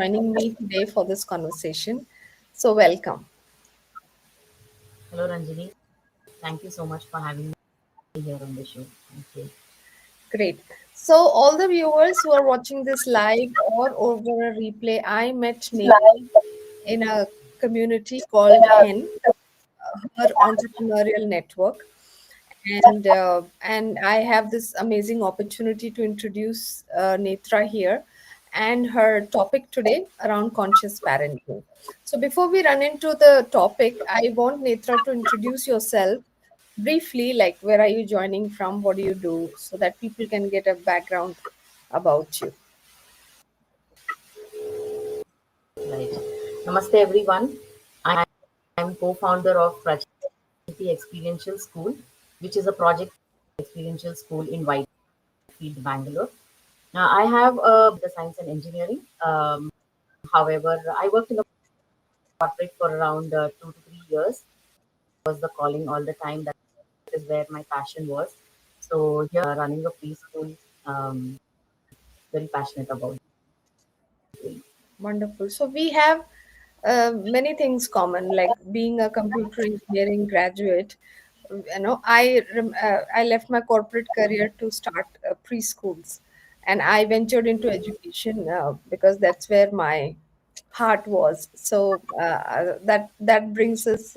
joining me today for this conversation. So, welcome. Hello, Ranjini. Thank you so much for having me here on the show. Thank you. Great. So, all the viewers who are watching this live or over a replay, I met Nate in a community called HEN, her entrepreneurial network. And I have this amazing opportunity to introduce Netra here and her topic today around conscious parenting. So before we run into the topic, I want Netra to introduce yourself briefly, like where are you joining from, what do you do, so that people can get a background about you. Right. Namaste, everyone. I am co-founder of Prajati Experiential School, which is a project experiential school in Whitefield, Bangalore. Now, I have the science and engineering. However, I worked in a corporate for around 2 to 3 years. Was the calling all the time. That is where my passion was. So here, running a preschool, very passionate about it. Wonderful. So we have many things common, like being a computer engineering graduate. I left my corporate career to start preschools, and I ventured into education because that's where my heart was. So that brings us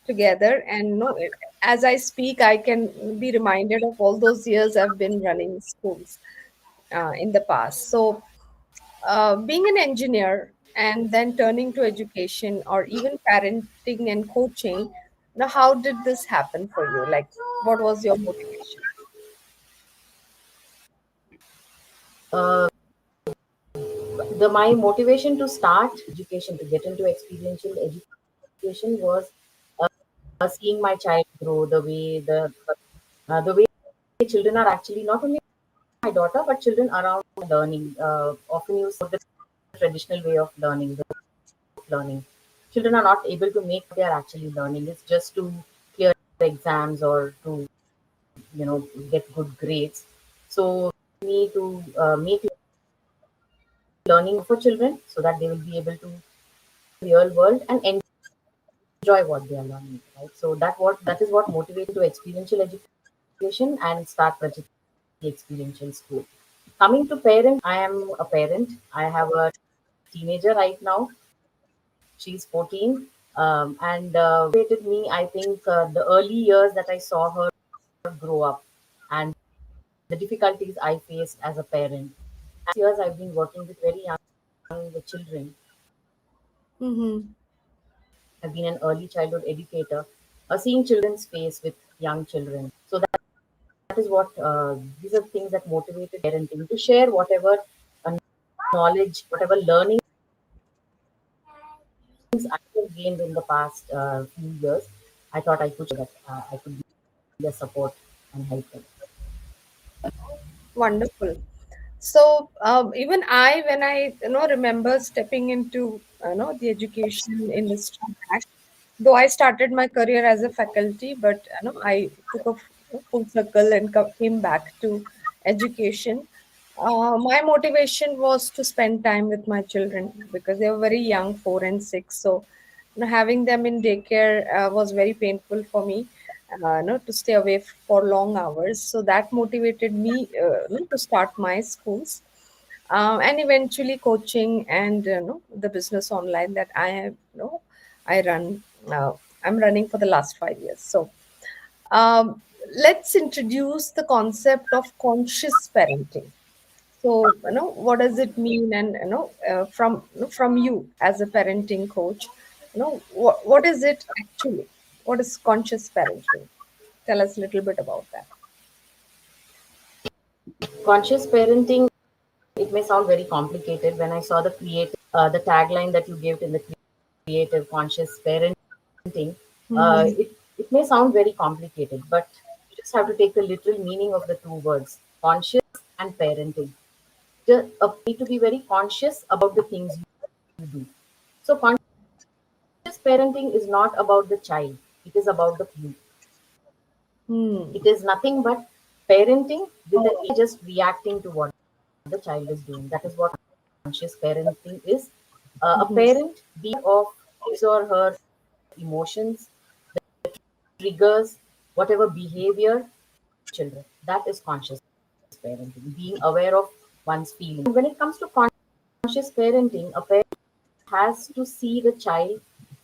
together. And no, as I speak, I can be reminded of all those years I've been running schools in the past. So being an engineer and then turning to education or even parenting and coaching, now how did this happen for you? Like, what was your motivation? Uh, the my motivation to start education to get into experiential education was seeing my child grow the way children are actually not only my daughter but children around learning often use the traditional way of learning. Children are not able to make what they are actually learning. It's just to clear exams or to get good grades. So me to make learning for children so that they will be able to real world and enjoy what they are learning, right? So that is what motivated to experiential education and start Prajati Experiential School. Coming to parent, I am a parent. I have a teenager right now. She's 14, and motivated me. I think the early years that I saw her grow up and the difficulties I faced as a parent. As years I've been working with very young children. Mm-hmm. I've been an early childhood educator, seeing children's face with young children. So that is what these are things that motivated parenting to share whatever uh, knowledge, whatever learnings I have gained in the past few years. I thought I could share that I could be their support and help them. Wonderful. So even I, when I remember stepping into the education industry back, though I started my career as a faculty, but I took a full circle and came back to education. My motivation was to spend time with my children because they were very young, 4 and 6. So having them in daycare was very painful for me. To stay away for long hours. So that motivated me to start my schools, and eventually coaching and the business online that I have. I run. I'm running for the last 5 years. So um, let's introduce the concept of conscious parenting. So, what does it mean? And, from you as a parenting coach, what is it actually? What is conscious parenting? Tell us a little bit about that. Conscious parenting, it may sound very complicated. When I saw the tagline that you gave in the creative conscious parenting, Mm-hmm. it may sound very complicated, but you just have to take the literal meaning of the two words, conscious and parenting. Just need to be very conscious about the things you do. So conscious parenting is not about the child; it is about the you. Hmm. It is nothing but parenting with the just reacting to what the child is doing. That is what conscious parenting is. A Mhm. parent be of his or her emotions, triggers, whatever behavior children. That is conscious parenting, being aware of one's feelings. When it comes to conscious parenting, a parent has to see the child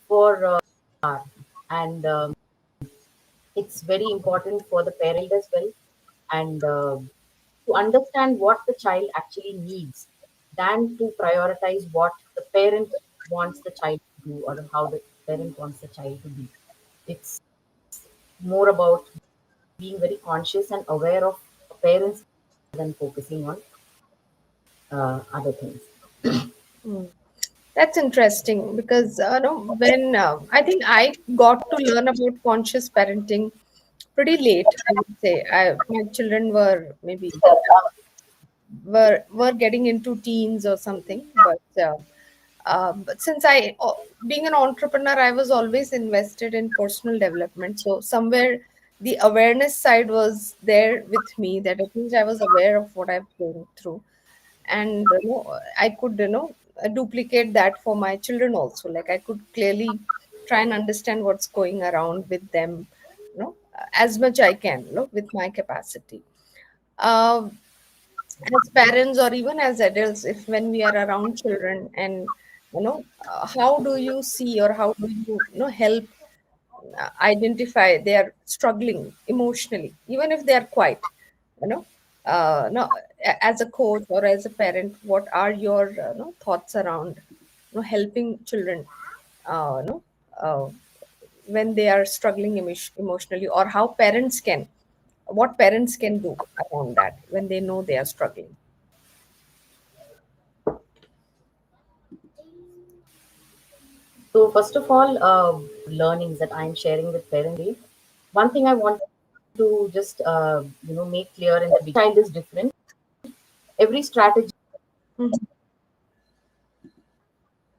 for and it's very important for the parent as well, and to understand what the child actually needs than to prioritize what the parent wants the child to do or how the parent wants the child to be. It's more about being very conscious and aware of parents than focusing on other things. Mm. That's interesting because no, when I think I got to learn about conscious parenting pretty late, I would say. My children were maybe were getting into teens or something, but since being an entrepreneur, I was always invested in personal development. So somewhere the awareness side was there with me, that at least I was aware of what I've gone through, and I could duplicate that for my children also. Like I could clearly try and understand what's going around with them, as much I can, with my capacity. Um as parents or even as adults, if when we are around children, and how do you see, or how do you, help identify they are struggling emotionally, even if they are quiet, you know no as a coach or as a parent, what are your thoughts around helping children uh, no uh, when they are struggling emotionally, or how parents can, what parents can do around that when they know they are struggling. So first of all, learnings that I'm sharing with parents today. One thing I want to just make clear in the child is different. Every strategy, Mhm.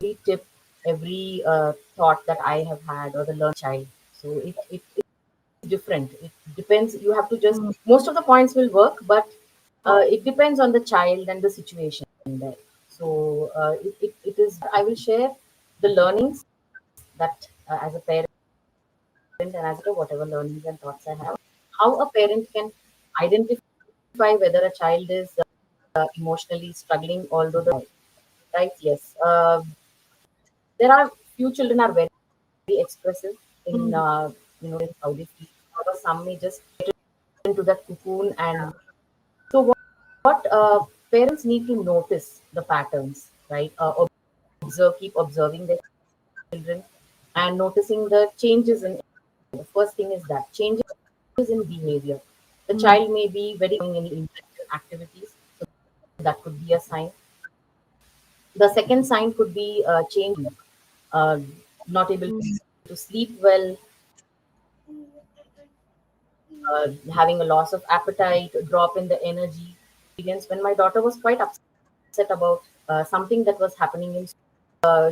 every tip, every thought that I have had or the learn child. So it's different. It depends. You have to just Mm. most of the points will work, but it depends on the child and the situation there. So it is. I will share the learnings that as a parent and as a whatever learnings and thoughts I have, how a parent can identify whether a child is emotionally struggling, although the right, yes. There are few children are very expressive in Mhm. in how they feel. However, some may just get into that cocoon, and so what parents need to notice the patterns, right? Keep observing their children and noticing the changes in. The first thing is that changes in behavior. The Mm. child may be very doing any interactive activities, so that could be a sign. The second sign could be changing, uh, not able Mm. to sleep well, having a loss of appetite, drop in the energy. When my daughter was quite upset about something that was happening in,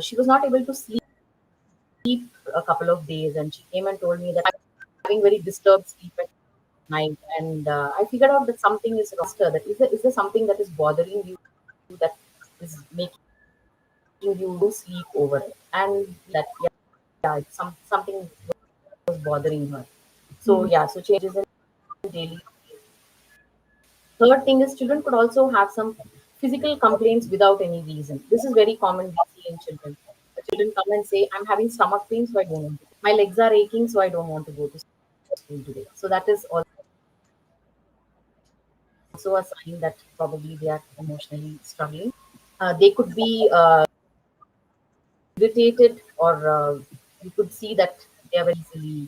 she was not able to sleep a couple of days, and she came and told me that I'm having very disturbed sleep at night, and I figured out that something is wrong. That is there something that is bothering you that is making you lose sleep over it, and that yeah, something was bothering her. So Mm. yeah, so changes in daily. Third thing is children could also have some physical complaints without any reason. This is very common we see in children. The children come and say, "I'm having stomach pain, so I don't want to. My legs are aching, so I don't want to go to school today." So that is also a sign that probably they are emotionally struggling. They could be irritated, or you could see that they are very easily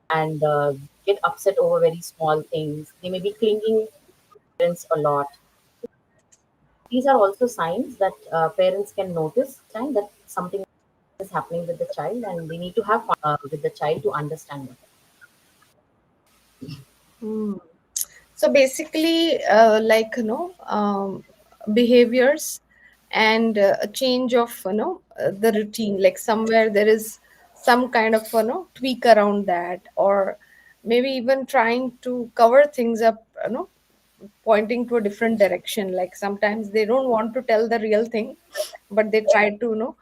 and get upset over very small things. They may be clinging to parents a lot. These are also signs that parents can notice time that something is happening with the child, and they need to have with the child to understand it. Mm. So basically, like behaviors and a change of the routine. Like somewhere there is some kind of tweak around that, or maybe even trying to cover things up. pointing to a different direction. Like sometimes they don't want to tell the real thing, but they try to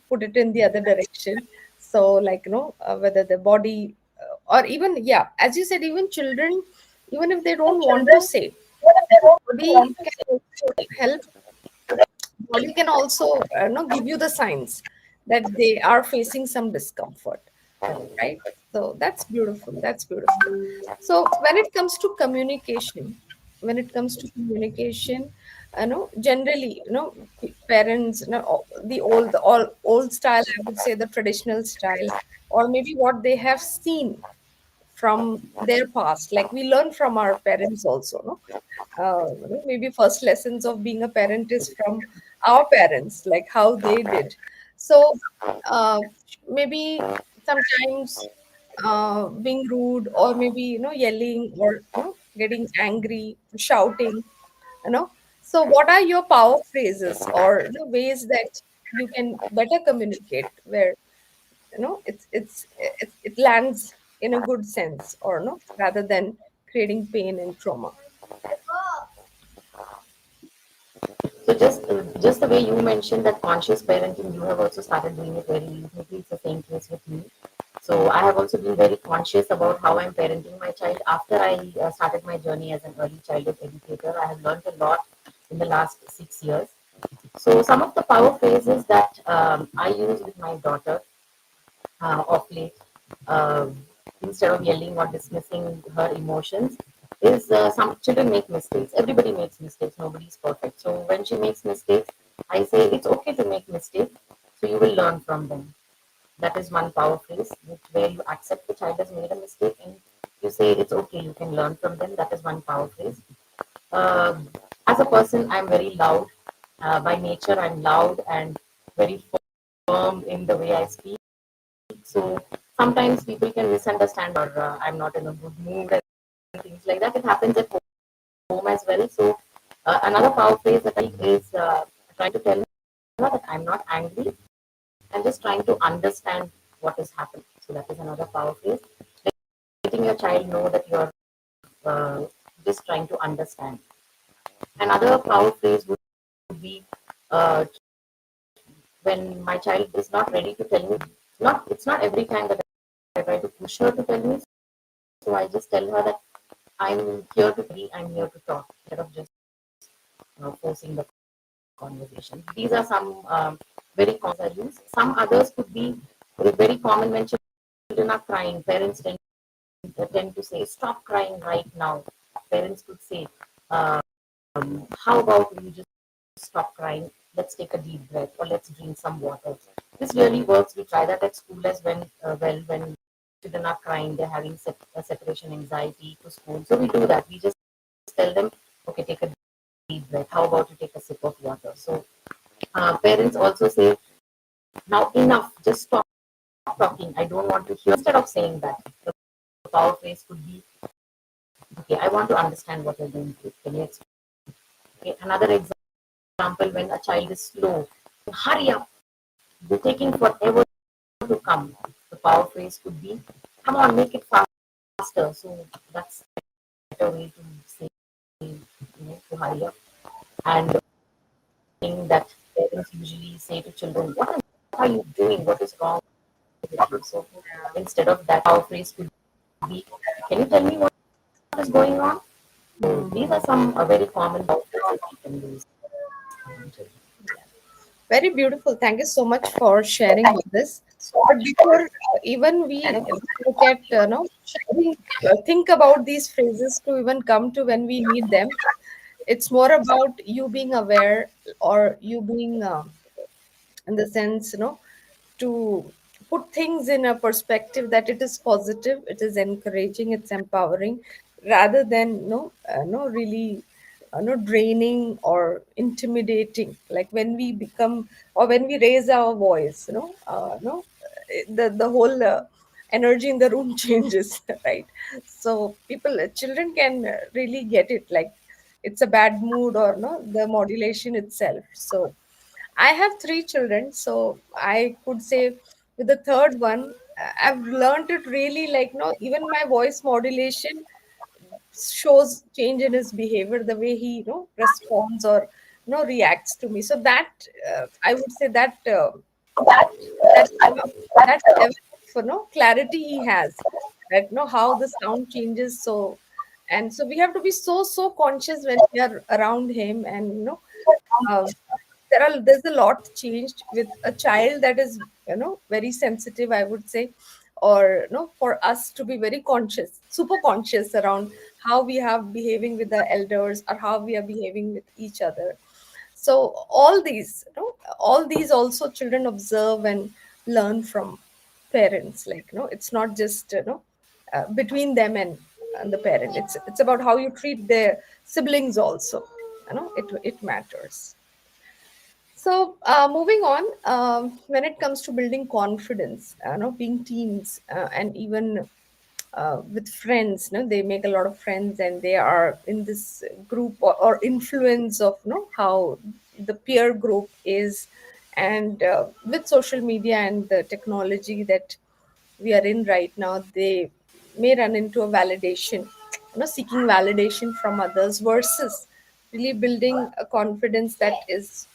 put it in the other direction. So like whether the body or even, yeah, as you said, even children, even if they don't want to Children, say, even if they don't body want to can say, help. Body can also give you the signs that they are facing some discomfort, right? So that's beautiful, that's beautiful. So when it comes to communication, generally, parents, the old style, I would say the traditional style, or maybe what they have seen from their past, like we learn from our parents also, no? Maybe first lessons of being a parent is from our parents, like how they did. So uh, maybe sometimes being rude, or maybe yelling, or getting angry, shouting, you know so what are your power phrases, or the ways that you can better communicate, where it lands in a good sense, or no, rather than creating pain and trauma. so just the way you mentioned that conscious parenting, you have also started doing it very recently. It's the same case with me. So I have also been very conscious about how I'm parenting my child. After I started my journey as an early childhood educator, I have learned a lot in the last 6 years. So some of the power phrases that I use with my daughter of late, uh, instead of yelling or dismissing her emotions, is some children make mistakes. Everybody makes mistakes. Nobody is perfect. So when she makes mistakes, I say it's okay to make mistakes. So you will learn from them. That is one power phrase where you accept the child has made a mistake and you say it's okay. You can learn from them. That is one power phrase. Uh, as a person, I'm very loud. By nature, I'm loud and very firm in the way I speak. So sometimes people can misunderstand, or I'm not in a good mood and things like that. It happens at home as well. So another power phrase that I is trying to tell her that I'm not angry. I'm just trying to understand what is happening. So that is another power phrase. Letting your child know that you're just trying to understand. Another power phrase would be uh, when my child is not ready to tell me. Not it's not every time that I try to push her to tell me. So I just tell her that I'm here to be, I'm here to talk, instead of just forcing the conversation. These are some very common I use. Some others could be very common when children are crying. Parents tend to say, "Stop crying right now." Parents could say, um, "How about you just stop crying? Let's take a deep breath, or let's drink some water." This really works. We try that at school as when children are crying, they're having separation anxiety to school. So we do that. We just tell them, "Okay, take a deep breath. How about you take a sip of water?" So parents also say, "Now enough. Just stop talking. I don't want to hear." Instead of saying that, the power phrase could be, "Okay, I want to understand what you're going through. Can you explain?" Okay, another example, when a child is slow, "Hurry up. They're taking forever to come." The power phrase could be, "Come on, make it faster." So that's a better way to say, to hurry up. And the thing that parents usually say to children, "What are you doing? What is wrong with you?" So instead of that, power phrase could be, "Can you tell me what is going on?" So these are some very common power phrases we can use. Very beautiful. Thank you so much for sharing all this. But before even we look at, think about these phrases to even come to when we need them, it's more about you being aware, or you being, in the sense, to put things in a perspective that it is positive, it is encouraging, it's empowering, rather than no really no draining or intimidating. Like when we become, or when we raise our voice, no the whole energy in the room changes, right? So children can really get it, like it's a bad mood, or no, the modulation itself. So I have three children, so I could say with the third one, I've learned it really, like, even my voice modulation. shows change in his behavior, the way he responds or reacts to me. So that I would say that that that level of clarity he has, that how the sound changes. So and so we have to be so conscious when we are around him. And uh, there's a lot changed with a child that is very sensitive, I would say. Or for us to be very conscious, super conscious around how we are behaving with the elders or how we are behaving with each other. So all these all these also children observe and learn from parents. Like it's not just between them and the parent. It's about how you treat their siblings also. It matters. So, moving on, when it comes to building confidence, being teens, and even with friends, they make a lot of friends and they are in this group, or influence of, how the peer group is. And with social media and the technology that we are in right now, they may run into a validation, seeking validation from others versus really building a confidence that is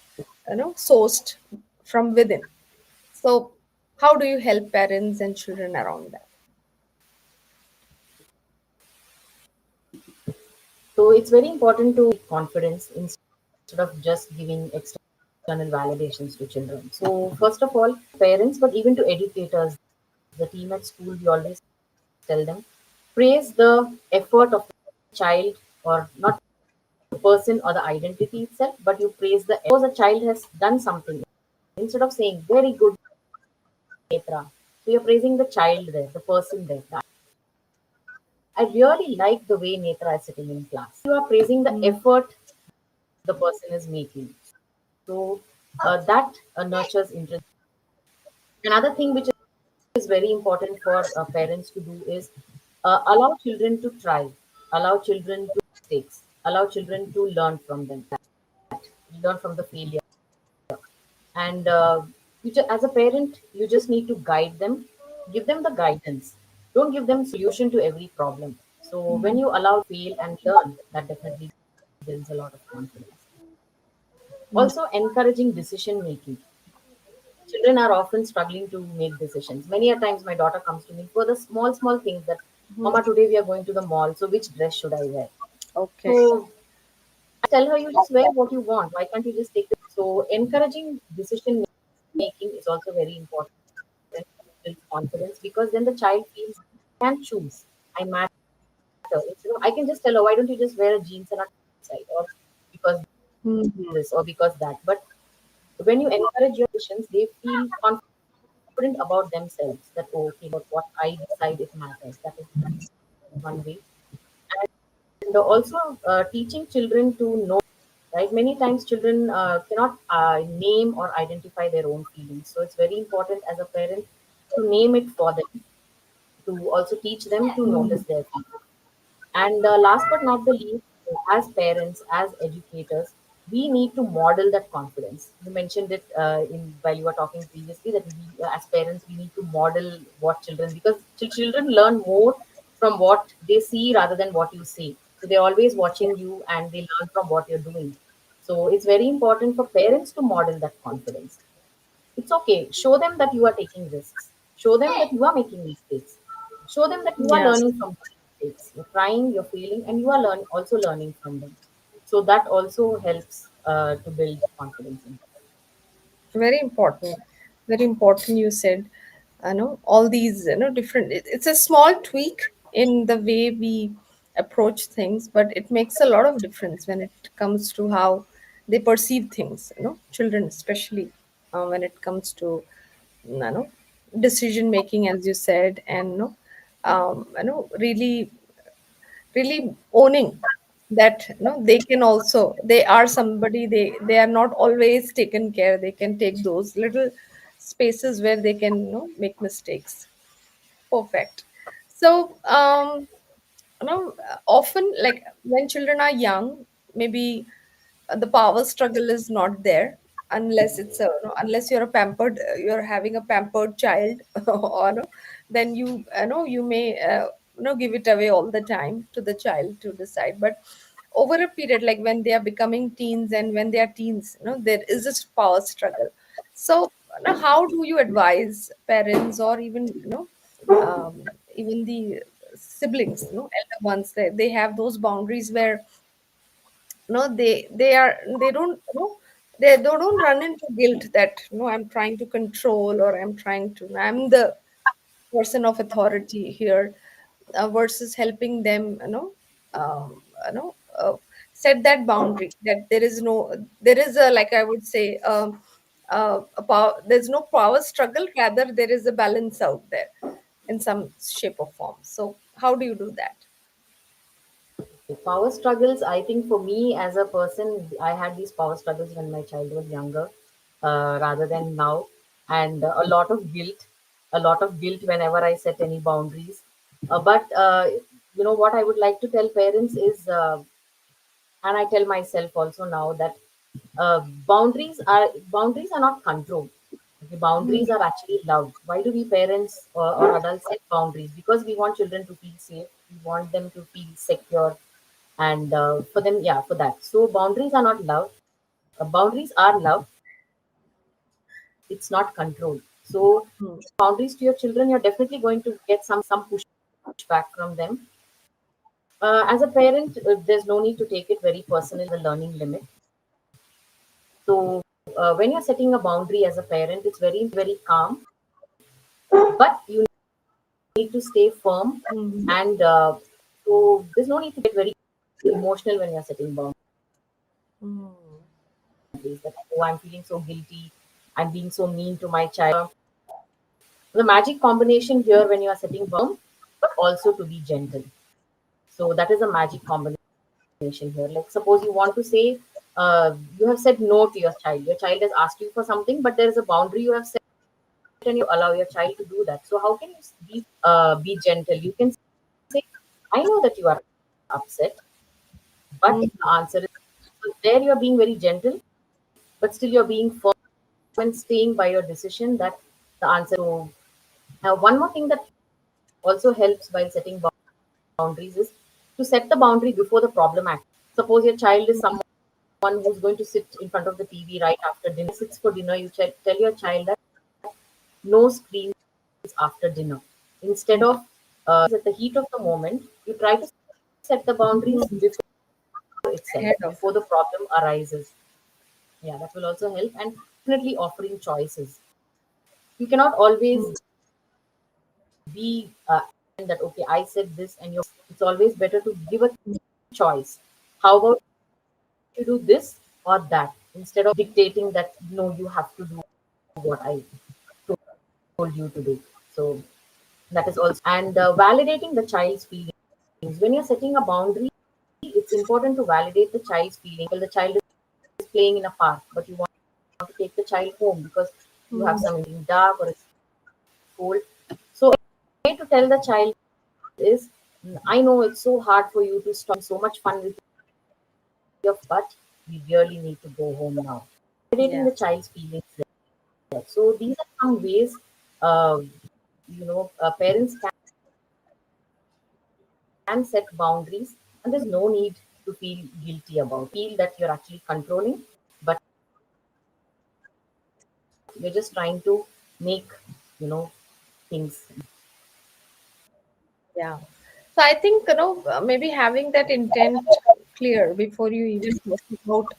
sourced from within. So how do you help parents and children around that? So it's very important to confidence instead of just giving external validations to children. So first of all, parents, but even to educators, the team at school, we always tell them, praise the effort of the child, or not the person or the identity itself, but you praise the effort. Suppose a child has done something, instead of saying very good, Netra, so you're praising the child there, the person there. I really like the way Netra is sitting in class. You are praising the Mm. effort the person is making. So that nurtures interest. Another thing which is very important for parents to do is allow children to try, allow children to mistakes, allow children to learn from them, learn from the failure. And as a parent, you just need to guide them, give them the guidance. Don't give them solution to every problem. So when you allow fail and learn, that definitely builds a lot of confidence. Mm. Also, encouraging decision making. Children are often struggling to make decisions. Many a times, my daughter comes to me for the small things that, Mhm. Mama, today we are going to the mall. So which dress should I wear? Okay. So I tell her, you just wear what you want. Why can't you just take it? So encouraging decision making is also very important and builds confidence, because then the child feels I can choose. I matter. Instead of, I can just tell her, why don't you just wear a jeans and a tie, or because Mhm. this or because that. But when you encourage your decisions, they feel confident about themselves, that oh, okay, but what I decide it matters. That is one way. And also teaching children to know, right? Many times children cannot name or identify their own feelings. So it's very important as a parent to name it for them, to also teach them to Mhm. notice their feelings. And last but not the least, as parents, as educators, we need to model that confidence. You mentioned it in while you were talking previously, that we, as parents, we need to model what children, because children learn more from what they see rather than what you say. So they're always Yeah. watching you and they learn from what you're doing. So it's very important for parents to model that confidence. It's okay. Show them that you are taking risks. Show them that you are making mistakes. Show them that you are Yes. learning from those mistakes. You're trying, you're failing, and you are also learning from them. So that also helps to build confidence in Very important. Very important, you said. I know all these, different. It's a small tweak in the way we approach things, but it makes a lot of difference when it comes to how they perceive things. Children especially, when it comes to, decision making, as you said. And really really owning that they can also, they are somebody, they are not always taken care, they can take those little spaces where they can make mistakes. Perfect. So often, like when children are young, maybe the power struggle is not there, unless it's a unless you're a you're having a pampered child, or no, then you may give it away all the time to the child to decide. But over a period, like when they are becoming teens and when they are teens, there is this power struggle. So now how do you advise parents, or even even the siblings, elder ones, they have those boundaries where they don't they don't run into guilt that I'm trying to control, or I'm the person of authority here, versus helping them um, you know set that boundary, that there is a, like I would say, a power, there's no power struggle, rather there is a balance out there in some shape or form. So how do you do that? Power struggles, I think for me as a person, I had these power struggles when my child was younger, rather than now. And a lot of guilt whenever I set any boundaries. But what I would like to tell parents is, and I tell myself also now that boundaries are not control. Okay, Hmm. boundaries are actually love. Why do we parents or adults set boundaries? Because we want children to feel safe. We want them to feel secure, and for them, yeah, for that. So boundaries are not love. Boundaries are love. It's not control. So Hmm. boundaries to your children, you're definitely going to get some pushback from them. As a parent, there's no need to take it very personal. The learning limit. So when you're setting a boundary as a parent, it's very calm, but you need to stay firm, Hmm. and so there's no need to get very emotional when you're setting boundaries. Hmm. That, oh, I'm feeling so guilty, I'm being so mean to my child. The magic combination here when you are setting boundaries, but also to be gentle. So that is a magic combination here. Like suppose you want to say, you have said no to your child. Your child has asked you for something, but there is a boundary you have set, and you allow your child to do that. So how can you be gentle? You can say, I know that you are upset, but Hmm. the answer is, so there you are being very gentle, but still you're being firm and staying by your decision that the answer. So one more thing that also helps while setting boundaries is to set the boundary before the problem acts. Suppose your child is someone who's going to sit in front of the TV right after dinner, sits for dinner, you tell your child that no screens after dinner. Instead of at the heat of the moment, you try to set the boundaries Hmm. before itself, Ahead of. before the problem arises. Yeah, that will also help. And definitely offering choices. You cannot always Hmm. be that, okay, I said this and you're, it's always better to give a choice. How about you do this or that instead of dictating that no, you have to do what I told you to do. So that is also, and validating the child's feelings. When you're setting a boundary, it's important to validate the child's feelings. Well, the child is playing in a park, but you want to take the child home because you have Hmm. some in dark or it's cold. So a way to tell the child is, I know it's so hard for you to stop so much fun with your, but we really need to go home now. Validating Yeah. the child's feelings there. So these are some ways, uh, parents can set boundaries, and there's no need to feel guilty about. Feel that you're actually controlling, but you're just trying to make you know things. Yeah. So I think, maybe having that intent clear before you even talk about,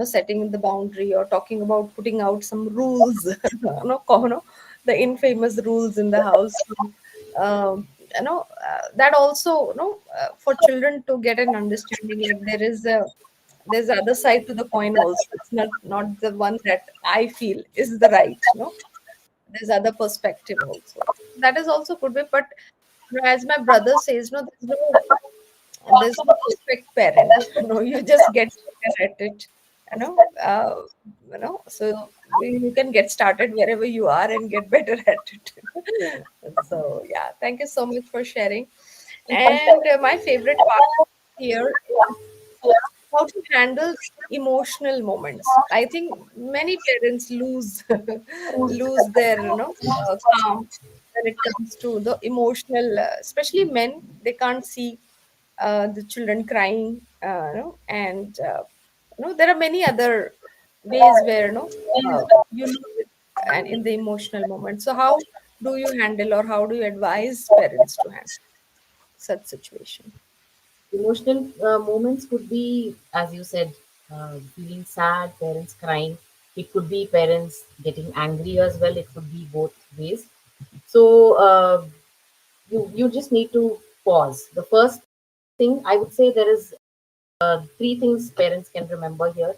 setting the boundary or talking about putting out some rules, the infamous rules in the house. That also, for children to get an understanding, like there's the other side to the coin also. It's not the one that I feel is the right, there's other perspective also. That is also good way, but as my brother says, no, there's no perfect parent. You just get better at it. So you can get started wherever you are and get better at it. So yeah, thank you so much for sharing. And my favorite part here how to handle emotional moments. I think many parents lose lose their calm when it comes to the emotional, especially men. They can't see the children crying, and there are many other ways where you lose it and in the emotional moment. So how do you handle, or how do you advise parents to handle such situation? Emotional moments could be, as you said, feeling sad, parents crying. It could be parents getting angry as well. It could be both ways. So you just need to pause. The first thing I would say, there is three things parents can remember here.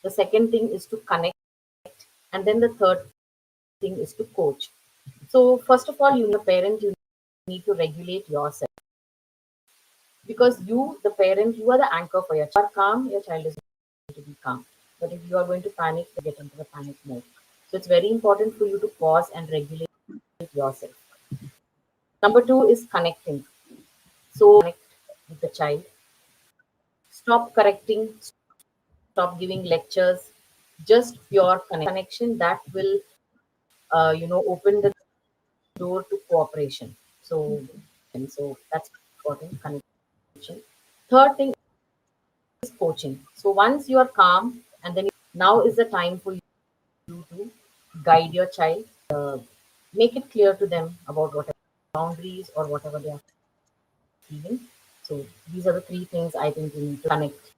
The second thing is to connect, and then the third thing is to coach. So first of all, you, a parent, you need to regulate yourself, because you, the parent, you are the anchor for your child. If you are calm, your child is going to be calm. But if you are going to panic, they get into the panic mode. So it's very important for you to pause and regulate yourself. Number two is connecting. So connect with the child. Stop correcting. Stop giving lectures. Just pure connection that will, open the door to cooperation. So, and so that's important connection. Third thing is coaching. So once you are calm, and then now is the time for you to guide your child, make it clear to them about whatever boundaries or whatever they are feeling. So these are the three things I think you need to connect,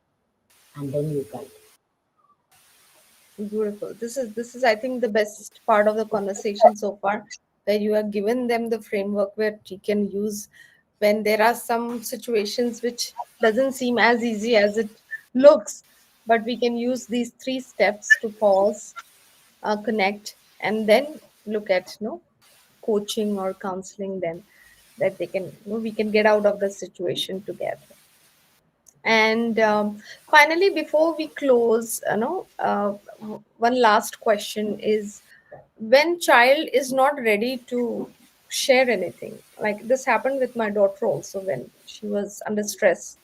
and then you guide. Beautiful. This is I think the best part of the conversation so far, where you have given them the framework where he can use when there are some situations which doesn't seem as easy as it looks, but we can use these three steps to pause, connect, and then look at coaching or counseling them, that they can we can get out of the situation together. And finally, before we close, one last question is, when child is not ready to share anything, like this happened with my daughter also when she was under stress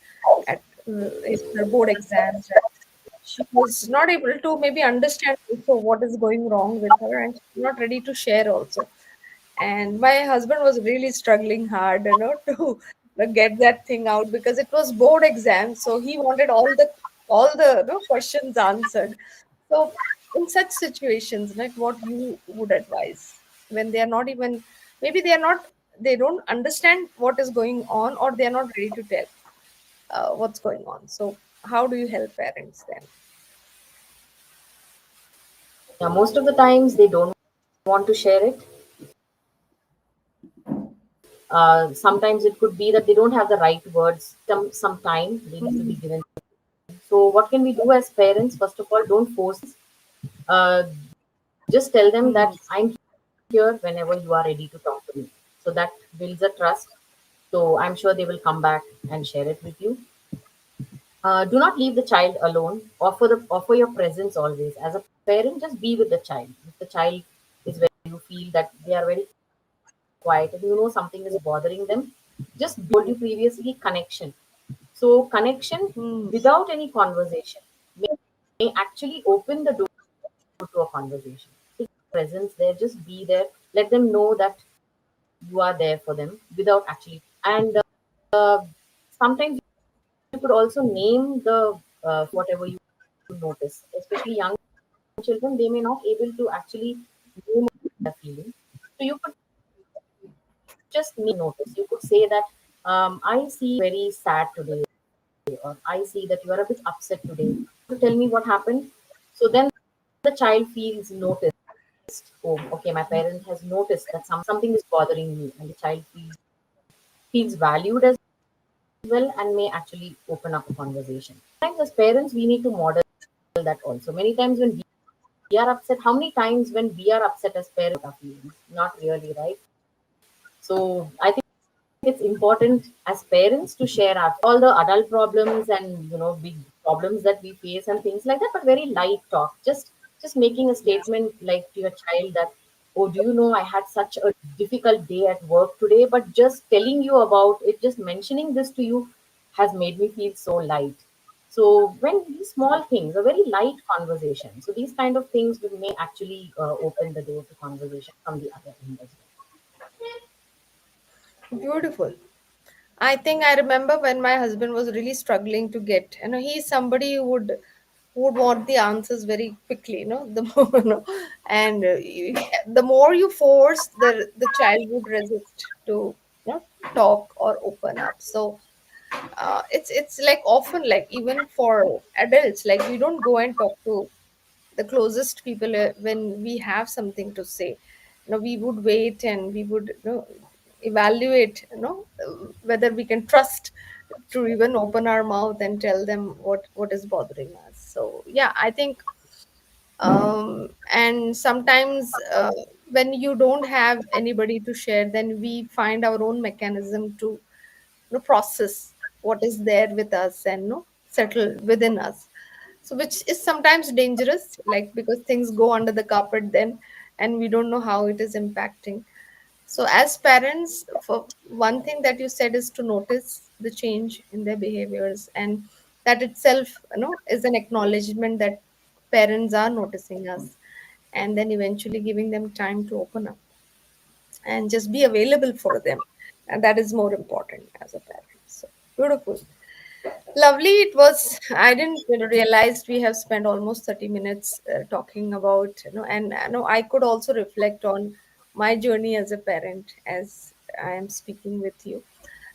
at in her board exams, and she was not able to maybe understand also what is going wrong with her, and she's not ready to share also. And my husband was really struggling hard to get that thing out, because it was board exam, so he wanted all the questions answered. So in such situations, like, what you would advise when they are not even, maybe they don't understand what is going on, or they are not ready to tell what's going on. So how do you help parents then? Yeah, most of the times they don't want to share it. Sometimes it could be that they don't have the right words. Some time needs to be Mhm. given. So what can we do as parents? First of all, don't force. Uh, just tell them that Hmm. I'm here whenever you are ready to talk to me. So that builds a trust. So I'm sure they will come back and share it with you. Do not leave the child alone. Offer your presence always. As a parent, just be with the child. If the child is where you feel that they are very quiet and you know something is bothering them, just told you previously, connection. So connection Hmm. without any conversation may actually open the door to a conversation. So presence there, just be there. Let them know that you are there for them without actually. And sometimes you could also name the whatever you notice, especially young children. They may not able to actually name their feeling. So you could just notice. You could say that I see very sad today, or I see that you are a bit upset today. To tell me what happened. So then the child feels noticed. Oh, okay, my parent has noticed that something is bothering me, and the child feels valued as well, and may actually open up a conversation. Sometimes as parents, we need to model that also. Many times when we are upset, how many times when we are upset as parents are feelings? Not really, right? So I think it's important as parents to share our all the adult problems and big problems that we face and things like that, but very light talk. Just making a Yeah. statement like to your child that, oh, do you know I had such a difficult day at work today, but just telling you about it, just mentioning this to you has made me feel so light. So when these small things, a very light conversation, so these kind of things may actually open the door to conversation from the other end as Beautiful. I think I remember when my husband was really struggling to get, he's somebody who would want the answers very quickly, the more, and the more you force, the child would resist to, talk or open up. So it's like often, like even for adults, like we don't go and talk to the closest people when we have something to say. We would wait and we would, evaluate, whether we can trust to even open our mouth and tell them what is bothering us. So yeah, I think, and sometimes, when you don't have anybody to share, then we find our own mechanism to, process what is there with us and, settle within us. So which is sometimes dangerous, like because things go under the carpet then, and we don't know how it is impacting. So as parents, for one thing that you said is to notice the change in their behaviors, and that itself, is an acknowledgement that parents are noticing us, and then eventually giving them time to open up and just be available for them. And that is more important as a parent. So beautiful. Lovely. It was. I didn't realize we have spent almost 30 minutes talking about, and I could also reflect on my journey as a parent as I am speaking with you.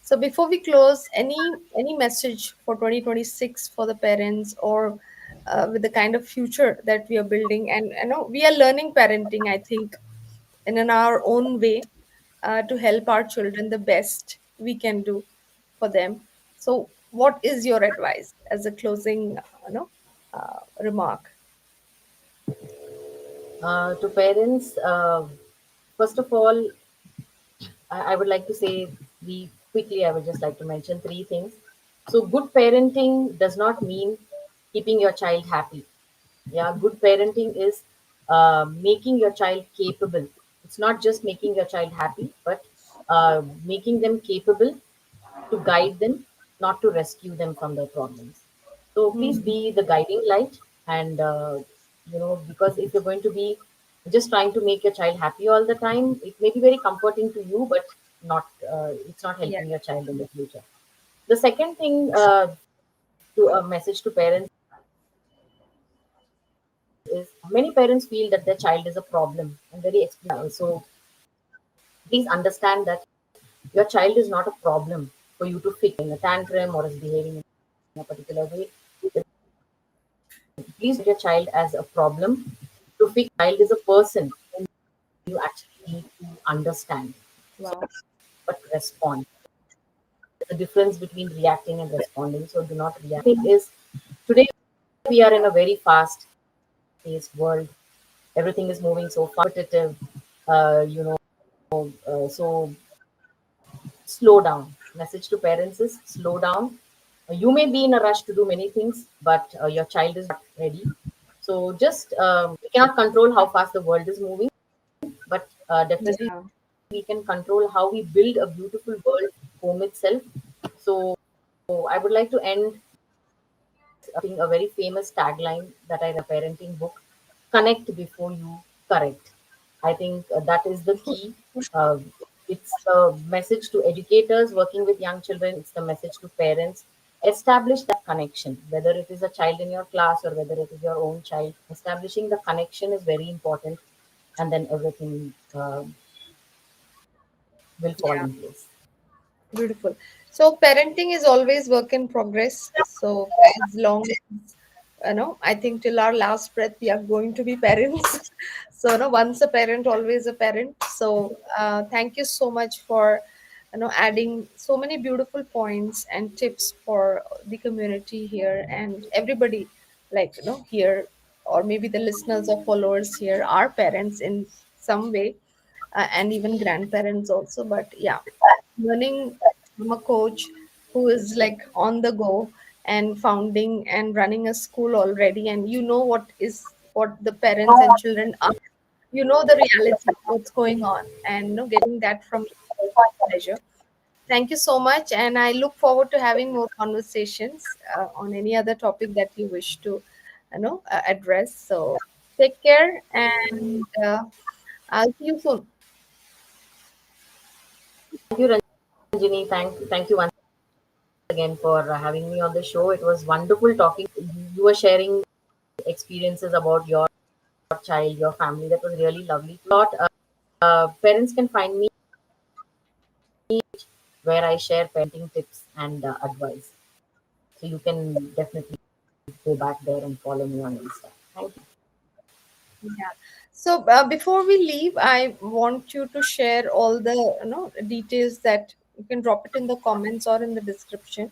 So before we close, any message for 2026 for the parents, or with the kind of future that we are building? And I know we are learning parenting, I think, in our own way, to help our children the best we can do for them. So, what is your advice as a closing, remark? well. To parents, first of all, I would like to say, we quickly, I would just like to mention three things. So, good parenting does not mean keeping your child happy. Yeah, good parenting is making your child capable. It's not just making your child happy, but making them capable to guide them, not to rescue them from their problems. So please Hmm. be the guiding light, and because if you're going to be just trying to make your child happy all the time, it may be very comforting to you, but not it's not Yeah. helping your child in the future. The second thing, to a message to parents, is many parents feel that their child is a problem and very so please understand that your child is not a problem for you to fix in a tantrum or is behaving in a particular way. Please treat your child as a problem. To fix child is a person whom you actually need to understand, Wow. but respond. The difference between reacting and responding. So do not react. Thing is, today we are in a very fast-paced world. Everything is moving so fast, competitive. So slow down. Message to parents is slow down. You may be in a rush to do many things, but your child is not ready. So just we cannot control how fast the world is moving, but definitely Yeah. we can control how we build a beautiful world home itself. So I would like to end a very famous tagline that I read in a parenting book: connect before you correct. I think that is the key. Uh, it's the message to educators working with young children, it's the message to parents. Establish that connection, whether it is a child in your class or whether it is your own child. Establishing the connection is very important, and then everything will fall Yeah. in place. Beautiful. So parenting is always work in progress. So as long as, I think till our last breath we are going to be parents. So once a parent, always a parent. So thank you so much for, adding so many beautiful points and tips for the community here, and everybody, like, here, or maybe the listeners or followers here are parents in some way, and even grandparents also. But yeah, learning from a coach who is like on the go and founding and running a school already, and what the parents and children are, the reality, what's going on, and getting that from you is a pleasure. Thank you so much, and I look forward to having more conversations on any other topic that you wish to, address. So take care, and I'll see you soon. Thank you, Ranjini. Thank you once again for having me on the show. It was wonderful talking. You were sharing experiences about your child, your family. That was really lovely. Thought parents can find me where I share parenting tips and advice. So you can definitely go back there and follow me on Insta. Thank you. Yeah. So before we leave, I want you to share all the details that you can drop it in the comments or in the description,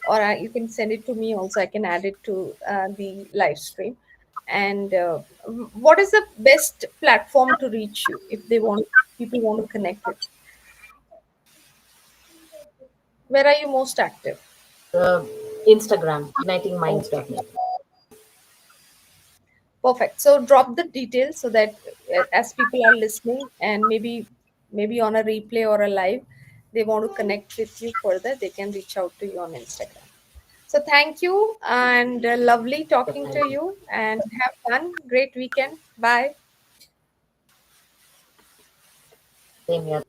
or you can send it to me also. I can add it to the live stream. And what is the best platform to reach you if they want people want to connect with? Where are you most active? Uh, Instagram, Okay. ignitingminds.net. Perfect. So drop the details so that as people are listening and maybe on a replay or a live, they want to connect with you further, they can reach out to you on Instagram. So thank you and lovely talking to Definitely. you and have fun. Great weekend. Bye. Same here.